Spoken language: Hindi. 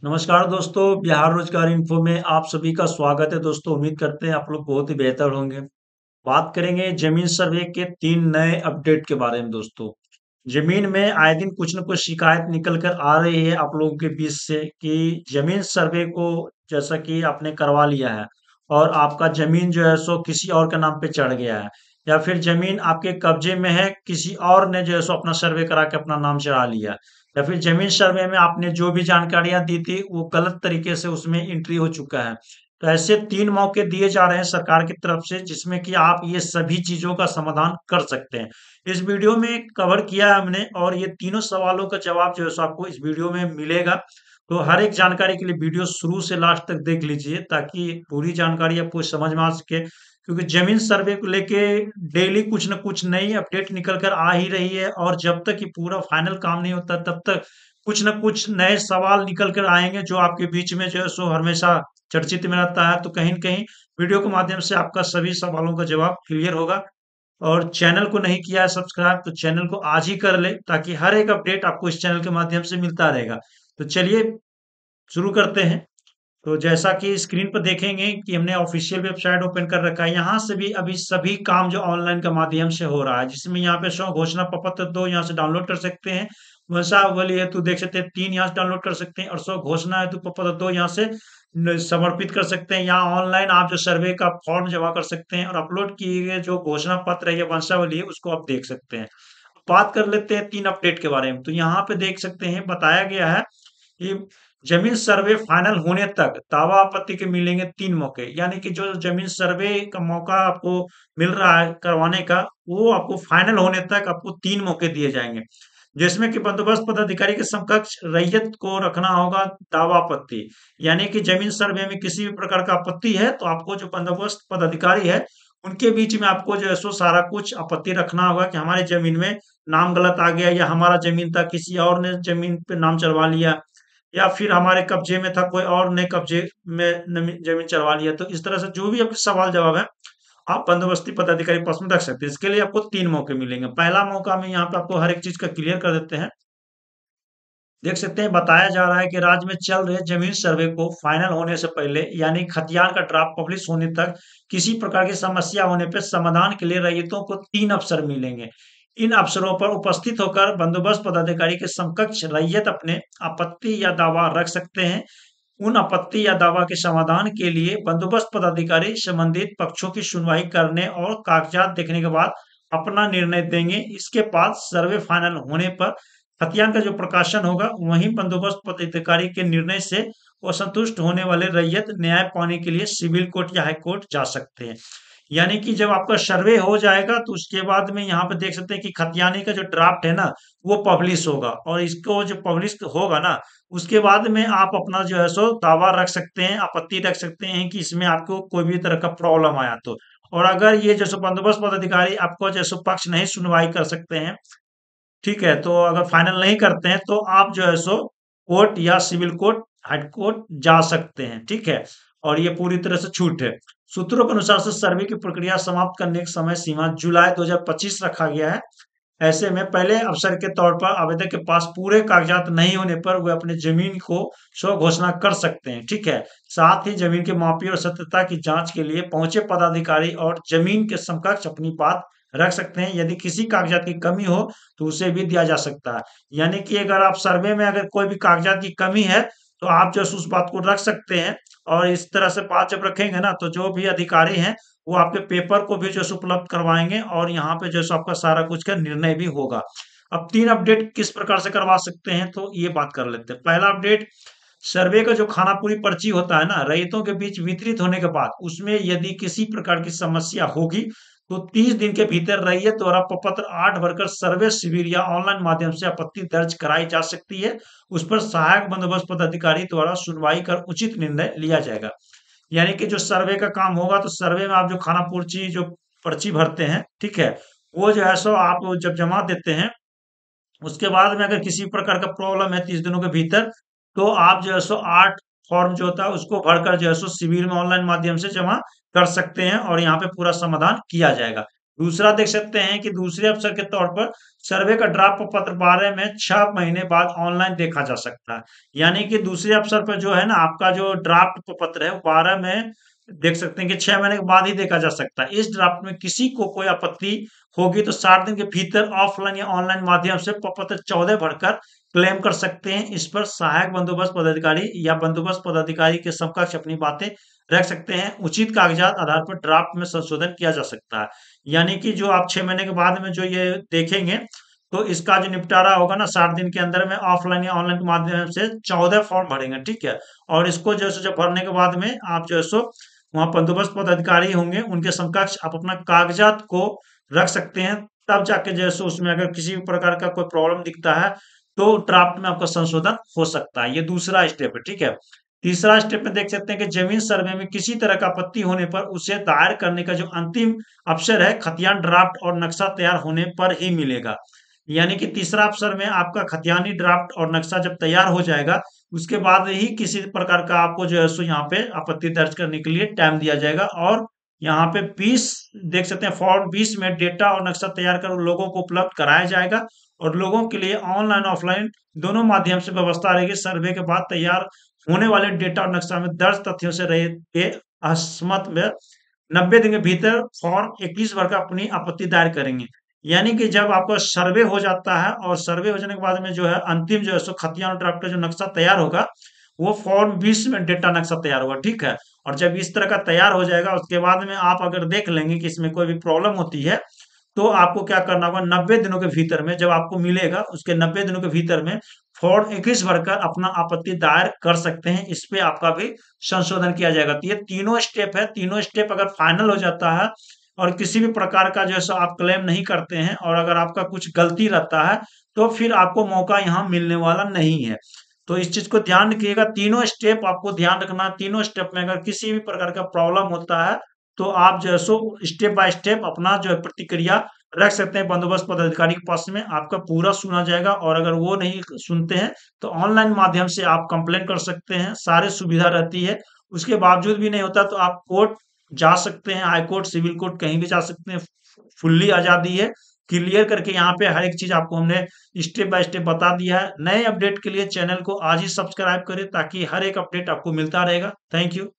नमस्कार दोस्तों, बिहार रोजगार इन्फो में आप सभी का स्वागत है। दोस्तों, उम्मीद करते हैं आप लोग बहुत ही बेहतर होंगे। बात करेंगे जमीन सर्वे के 3 नए अपडेट के बारे में। दोस्तों, जमीन में आए दिन कुछ न कुछ शिकायत निकल कर आ रही है आप लोगों के बीच से कि जमीन सर्वे को जैसा कि आपने करवा लिया है और आपका जमीन जो है सो किसी और के नाम पे चढ़ गया है, या फिर जमीन आपके कब्जे में है, किसी और ने जो है सो अपना सर्वे करा के अपना नाम चढ़ा लिया, या फिर जमीन सर्वे में आपने जो भी जानकारियां दी थी वो गलत तरीके से उसमें एंट्री हो चुका है। तो ऐसे 3 मौके दिए जा रहे हैं सरकार की तरफ से, जिसमें कि आप ये सभी चीजों का समाधान कर सकते हैं। इस वीडियो में कवर किया है हमने, और ये तीनों सवालों का जवाब जो है सो आपको इस वीडियो में मिलेगा। तो हर एक जानकारी के लिए वीडियो शुरू से लास्ट तक देख लीजिए, ताकि पूरी जानकारी आपको समझ में आ सके। क्योंकि जमीन सर्वे को लेके डेली कुछ न कुछ नई अपडेट निकल कर आ ही रही है, और जब तक ये पूरा फाइनल काम नहीं होता तब तक कुछ न कुछ नए सवाल निकल कर आएंगे, जो आपके बीच में जो है सो हमेशा चर्चित में रहता है। तो कहीं न कहीं वीडियो के माध्यम से आपका सभी सवालों का जवाब क्लियर होगा। और चैनल को नहीं किया है सब्सक्राइब तो चैनल को आज ही कर ले, ताकि हर एक अपडेट आपको इस चैनल के माध्यम से मिलता रहेगा। तो चलिए शुरू करते हैं। तो जैसा कि स्क्रीन पर देखेंगे कि हमने ऑफिशियल वेबसाइट ओपन कर रखा है। यहाँ से भी अभी सभी काम जो ऑनलाइन के माध्यम से हो रहा है, जिसमें यहाँ पे स्व घोषणा प्रपत्र 2 यहाँ से डाउनलोड कर सकते हैं। वंशावली हेतु देख सकते हैं 3 यहाँ से डाउनलोड कर सकते हैं, और स्व घोषणा हेतु प्रपत्र 2 यहाँ से समर्पित कर सकते हैं। यहाँ ऑनलाइन आप जो सर्वे का फॉर्म जमा कर सकते हैं, और अपलोड किए गए जो घोषणा पत्र है या वंशावली है उसको आप देख सकते हैं। बात कर लेते हैं 3 अपडेट के बारे में। तो यहाँ पे देख सकते हैं बताया गया है कि जमीन सर्वे फाइनल होने तक दावा आपत्ति के मिलेंगे 3 मौके। यानी कि जो जमीन सर्वे का मौका आपको मिल रहा है करवाने का, वो आपको फाइनल होने तक आपको 3 मौके दिए जाएंगे, जिसमें कि बंदोबस्त पदाधिकारी के समकक्ष रैयत को रखना होगा दावा आपत्ति। यानी कि जमीन सर्वे में किसी भी प्रकार का आपत्ति है तो आपको जो बंदोबस्त पदाधिकारी है उनके बीच में आपको जो है सो सारा कुछ आपत्ति रखना होगा कि हमारी जमीन में नाम गलत आ गया, या हमारा जमीन था किसी और ने जमीन पे नाम चढ़वा लिया, या फिर हमारे कब्जे में था कोई और ने कब्जे में जमीन चढ़वा लिया। तो इस तरह से जो भी आपके सवाल जवाब है आप बंदोबस्ती पदाधिकारी के पास में रख सकते हैं। इसके लिए आपको 3 मौके मिलेंगे। पहला मौका में यहाँ पे आपको हर एक चीज का क्लियर कर देते हैं। देख सकते हैं बताया जा रहा है कि राज्य में चल रहे जमीन सर्वे को फाइनल होने से पहले, यानी खतियान का ड्राफ्ट पब्लिश होने तक, किसी प्रकार की समस्या होने पर समाधान के लिए रैयतों को 3 अवसर मिलेंगे। इन अवसरों पर उपस्थित होकर बंदोबस्त पदाधिकारी के समकक्ष रैयत अपने आपत्ति या दावा रख सकते हैं। उन आपत्ति या दावा के समाधान के लिए बंदोबस्त पदाधिकारी संबंधित पक्षों की सुनवाई करने और कागजात देखने के बाद अपना निर्णय देंगे। इसके बाद सर्वे फाइनल होने पर खतियान का जो प्रकाशन होगा, वहीं बंदोबस्त पदाधिकारी के निर्णय से असंतुष्ट होने वाले रैयत न्याय पाने के लिए सिविल कोर्ट या हाई कोर्ट जा सकते हैं। यानी कि जब आपका सर्वे हो जाएगा तो उसके बाद में यहाँ पे देख सकते हैं कि खतियानी का जो ड्राफ्ट है ना, वो पब्लिश होगा, और इसको जो पब्लिश होगा ना, उसके बाद में आप अपना जो है सो दावा रख सकते हैं, आपत्ति रख सकते हैं कि इसमें आपको कोई भी तरह का प्रॉब्लम आया तो। और अगर ये जैसे बंदोबस्त पदाधिकारी आपको जैसे पक्ष नहीं सुनवाई कर सकते हैं, ठीक है, तो अगर फाइनल नहीं करते हैं तो आप जो है सो कोर्ट या सिविल कोर्ट, हाई कोर्ट जा सकते हैं। ठीक है, और ये पूरी तरह से छूट है। सूत्रों के अनुसार से सर्वे की प्रक्रिया समाप्त करने की समय सीमा जुलाई 2025 रखा गया है। ऐसे में पहले अवसर के तौर पर आवेदक के पास पूरे कागजात नहीं होने पर वे अपने जमीन को स्व घोषणा कर सकते हैं। ठीक है, साथ ही जमीन की मापी और सत्यता की जांच के लिए पहुंचे पदाधिकारी और जमीन के समकक्ष अपनी बात रख सकते हैं। यदि किसी कागजात की कमी हो तो उसे भी दिया जा सकता है। यानी कि अगर आप सर्वे में अगर कोई भी कागजात की कमी है तो आप जो है उस बात को रख सकते हैं। और इस तरह से बात जब रखेंगे ना, तो जो भी अधिकारी हैं वो आपके पेपर को भी जो है उपलब्ध करवाएंगे, और यहाँ पे जो है आपका सारा कुछ का निर्णय भी होगा। अब 3 अपडेट किस प्रकार से करवा सकते हैं तो ये बात कर लेते हैं। पहला अपडेट, सर्वे का जो खानापुरी पर्ची होता है ना, रैयतों के बीच वितरित होने के बाद उसमें यदि किसी प्रकार की समस्या होगी तो 30 दिन के भीतर रैयत द्वारा प्रपत्र 8 भरकर सर्वे शिविर या ऑनलाइन माध्यम से आपत्ति दर्ज कराई जा सकती है। उस पर सहायक बंदोबस्त पदाधिकारी द्वारा सुनवाई कर उचित निर्णय लिया जाएगा। यानी कि जो सर्वे का काम होगा, तो सर्वे में आप जो खानापुर्ची जो पर्ची भरते हैं, ठीक है, वो जो है सो आप जब जमा देते हैं, उसके बाद में अगर किसी प्रकार का प्रॉब्लम है 30 दिनों के भीतर, तो आप जो है सो 8 फॉर्म जो होता है उसको भरकर जो है सो शिविर में ऑनलाइन माध्यम से जमा कर सकते हैं, और यहाँ पे पूरा समाधान किया जाएगा। दूसरा देख सकते हैं कि दूसरे अवसर के तौर पर सर्वे का ड्राफ्ट पत्र 12 में 6 महीने बाद ऑनलाइन देखा जा सकता है। यानी कि दूसरे अवसर पर जो है ना आपका जो ड्राफ्ट पत्र है वो 12 में देख सकते हैं कि 6 महीने के बाद ही देखा जा सकता है। इस ड्राफ्ट में किसी को कोई आपत्ति होगी तो 60 दिन के भीतर ऑफलाइन या ऑनलाइन माध्यम से प्रपत्र 14 भरकर क्लेम कर सकते हैं। इस पर सहायक बंदोबस्त पदाधिकारी या बंदोबस्त पदाधिकारी के समकक्ष अपनी बातें रख सकते हैं। उचित कागजात आधार पर ड्राफ्ट में संशोधन किया जा सकता है। यानी कि जो आप 6 महीने के बाद में जो ये देखेंगे तो इसका जो निपटारा होगा ना 60 दिन के अंदर में ऑफलाइन या ऑनलाइन के माध्यम से 14 फॉर्म भरेंगे, ठीक है। और इसको जो है जब भरने के बाद में आप जो है सो वहाँ बंदोबस्त पदाधिकारी होंगे उनके समकक्ष आप अपना कागजात को रख सकते हैं। तब जाके जो है सो उसमें अगर किसी भी प्रकार का कोई प्रॉब्लम दिखता है तो ड्राफ्ट में आपका संशोधन हो सकता है। ये दूसरा स्टेप है, ठीक है। तीसरा स्टेप में देख सकते हैं कि जमीन सर्वे में किसी तरह का आपत्ति होने पर उसे दायर करने का जो अंतिम अवसर है खतियान ड्राफ्ट और नक्शा तैयार होने पर ही मिलेगा। यानी कि तीसरा अवसर में आपका खतियानी ड्राफ्ट और नक्शा जब तैयार हो जाएगा उसके बाद ही किसी प्रकार का आपको जो है सो यहाँ पे आपत्ति दर्ज करने के लिए टाइम दिया जाएगा। और यहाँ पे 20 देख सकते हैं फॉर्म 20 में डेटा और नक्शा तैयार कर लोगों को उपलब्ध कराया जाएगा और लोगों के लिए ऑनलाइन ऑफलाइन दोनों माध्यम से व्यवस्था रहेगी। सर्वे के बाद तैयार होने वाले डेटा और नक्शा में दर्ज तथ्यों से रहे के असमत में 90 दिन के भीतर फॉर्म 21 भर का अपनी आपत्ति दायर करेंगे। यानी कि जब आपका सर्वे हो जाता है और सर्वे हो जाने के बाद में जो है अंतिम जो है सो खतियान ड्राफ्ट का जो नक्शा तैयार होगा वो फॉर्म 20 में डेटा नक्शा तैयार होगा, ठीक है। और जब इस तरह का तैयार हो जाएगा उसके बाद में आप अगर देख लेंगे कि इसमें कोई भी प्रॉब्लम होती है तो आपको क्या करना होगा 90 दिनों के भीतर में जब आपको मिलेगा उसके 90 दिनों के भीतर में फॉर्म 21 भरकर अपना आपत्ति दायर कर सकते हैं। इस पे आपका भी संशोधन किया जाएगा। तो ये तीनों स्टेप है, तीनों स्टेप अगर फाइनल हो जाता है और किसी भी प्रकार का जो है सो आप क्लेम नहीं करते हैं और अगर आपका कुछ गलती रहता है तो फिर आपको मौका यहाँ मिलने वाला नहीं है। तो इस चीज को ध्यान रखिएगा, तीनों स्टेप आपको ध्यान रखना है। तीनों स्टेप में अगर किसी भी प्रकार का प्रॉब्लम होता है तो आप जो है सो स्टेप बाय स्टेप अपना जो है प्रतिक्रिया रख सकते हैं बंदोबस्त पदाधिकारी के पास में, आपका पूरा सुना जाएगा। और अगर वो नहीं सुनते हैं तो ऑनलाइन माध्यम से आप कंप्लेन कर सकते हैं, सारी सुविधा रहती है। उसके बावजूद भी नहीं होता तो आप कोर्ट जा सकते हैं, हाई कोर्ट सिविल कोर्ट कहीं भी जा सकते हैं। फुल्ली आजादी है। क्लियर करके यहाँ पे हर एक चीज आपको हमने स्टेप बाय स्टेप बता दिया है। नए अपडेट के लिए चैनल को आज ही सब्सक्राइब करें ताकि हर एक अपडेट आपको मिलता रहेगा। Thank you.